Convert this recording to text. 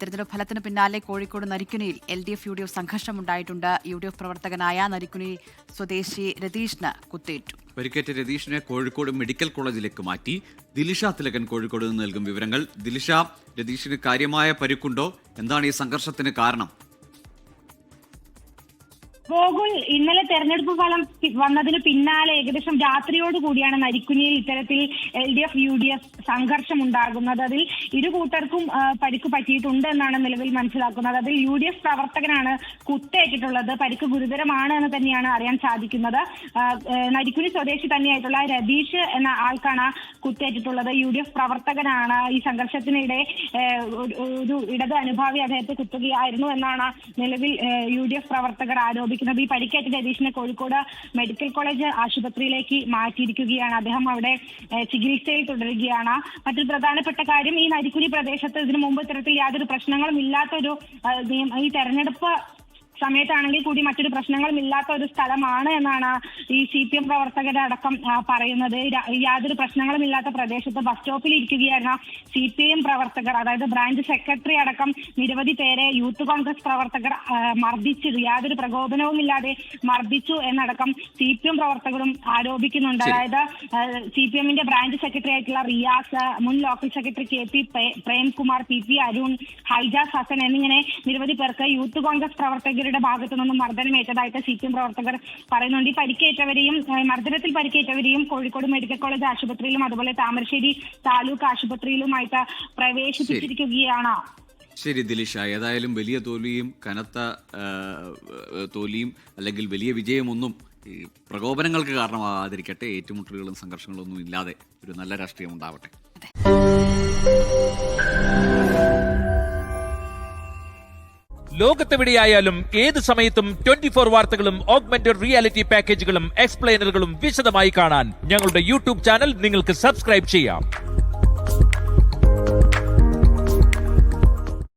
തെരഞ്ഞെടുപ്പ് ഫലത്തിന് പിന്നാലെ Kozhikode നരിക്കുനിയിൽ LDF UDF സംഘർഷമുണ്ടായിട്ടുണ്ട്. UDF പ്രവർത്തകനായ നരിക്കുനി സ്വദേശി രതീഷിന് കുത്തേറ്റു. പരിക്കേറ്റ രതീഷിനെ കോഴിക്കോട് മെഡിക്കൽ കോളേജിലേക്ക് മാറ്റി. ദിലിഷ തിലകൻ കോഴിക്കോട് നിന്ന് നൽകും വിവരങ്ങൾ. ദിലിഷ, രതീഷിന് കാര്യമായ പരിക്കുണ്ടോ? എന്താണ് ഈ സംഘർഷത്തിന് കാരണം? ഗോകുൽ, ഇന്നലെ തെരഞ്ഞെടുപ്പ് ഫലം വന്നതിന് പിന്നാലെ ഏകദേശം രാത്രിയോടുകൂടിയാണ് നരിക്കുനിയിൽ ഇത്തരത്തിൽ LDF UDF സംഘർഷം ഉണ്ടാകുന്നത്. അതിൽ ഇരു കൂട്ടർക്കും പരിക്ക് പറ്റിയിട്ടുണ്ട് എന്നാണ് നിലവിൽ മനസ്സിലാക്കുന്നത്. അതിൽ UDF പ്രവർത്തകനാണ് കുത്തേറ്റിട്ടുള്ളത്. പരിക്ക് ഗുരുതരമാണ് എന്ന് തന്നെയാണ് അറിയാൻ സാധിക്കുന്നത്. നരിക്കുനി സ്വദേശി തന്നെയായിട്ടുള്ള രതീഷ് എന്ന ആൾക്കാണ് കുത്തേറ്റിട്ടുള്ളത്. UDF പ്രവർത്തകനാണ്. ഈ സംഘർഷത്തിനിടെ ഒരു ഇടത് അനുഭാവി അദ്ദേഹത്തെ കുത്തുകയായിരുന്നു എന്നാണ് നിലവിൽ UDF പ്രവർത്തകർ ആരോപിക്കുന്നത്. ഈ പരിക്കേറ്റ രതീഷിനെ കോഴിക്കോട് മെഡിക്കൽ കോളേജ് ആശുപത്രിയിലേക്ക് മാറ്റിയിരിക്കുകയാണ്. അദ്ദേഹം അവിടെ ചികിത്സയിൽ തുടരുകയാണ്. മറ്റൊരു പ്രധാനപ്പെട്ട കാര്യം, ഈ നരിക്കുനി പ്രദേശത്ത് ഇതിനു മുമ്പ് ഇത്തരത്തിൽ യാതൊരു പ്രശ്നങ്ങളും ഇല്ലാത്തൊരു ഈ തെരഞ്ഞെടുപ്പ് സമയത്താണെങ്കിൽ കൂടി മറ്റൊരു പ്രശ്നങ്ങളും ഇല്ലാത്ത ഒരു സ്ഥലമാണ് എന്നാണ് ഈ CPM പ്രവർത്തകരടക്കം പറയുന്നത്. യാതൊരു പ്രശ്നങ്ങളും ഇല്ലാത്ത പ്രദേശത്ത് ബസ് സ്റ്റോപ്പിൽ ഇരിക്കുകയായിരുന്ന CPM പ്രവർത്തകർ, അതായത് ബ്രാഞ്ച് സെക്രട്ടറി അടക്കം നിരവധി പേരെ യൂത്ത് കോൺഗ്രസ് പ്രവർത്തകർ മർദ്ദിച്ചു, യാതൊരു പ്രകോപനവും ഇല്ലാതെ മർദ്ദിച്ചു എന്നടക്കം CPM പ്രവർത്തകരും ആരോപിക്കുന്നുണ്ട്. അതായത് CPMന്റെ ബ്രാഞ്ച് സെക്രട്ടറി ആയിട്ടുള്ള റിയാസ്, മുൻ local secretary KP Premkumar, PP Arun, Haijas Hasan എന്നിങ്ങനെ നിരവധി പേർക്ക് യൂത്ത് കോൺഗ്രസ് പ്രവർത്തകർ ഭാഗത്തു നിന്നും മർദ്ദനമേറ്റതായിട്ട് CPM പ്രവർത്തകർ പറയുന്നുണ്ട്. ഈ പരിക്കേറ്റവരെയും മർദ്ദനത്തിൽ പരിക്കേറ്റവരെയും കോഴിക്കോട് മെഡിക്കൽ കോളേജ് ആശുപത്രിയിലും അതുപോലെ താമരശ്ശേരി താലൂക്ക് ആശുപത്രിയിലുമായിട്ട് പ്രവേശിപ്പിച്ചിരിക്കുകയാണ്. ശരി ദിലിഷ, ഏതായാലും വലിയ തോൽവിയും കനത്ത തോൽവിയും അല്ലെങ്കിൽ വലിയ വിജയമൊന്നും ഈ പ്രകോപനങ്ങൾക്ക് കാരണമാകാതിരിക്കട്ടെ. ഏറ്റുമുട്ടലുകളും സംഘർഷങ്ങളും ഒന്നും ഇല്ലാതെ ഒരു നല്ല രാഷ്ട്രീയം ഉണ്ടാവട്ടെ. ലോകത്തെവിടെയായാലും ഏത് സമയത്തും 24 വാർത്തകളും ഓഗ്മെന്റഡ് റിയാലിറ്റി പാക്കേജുകളും എക്സ്പ്ലെയിനറുകളും വിശദമായി കാണാൻ ഞങ്ങളുടെ YouTube ചാനൽ നിങ്ങൾക്ക് സബ്സ്ക്രൈബ് ചെയ്യാം.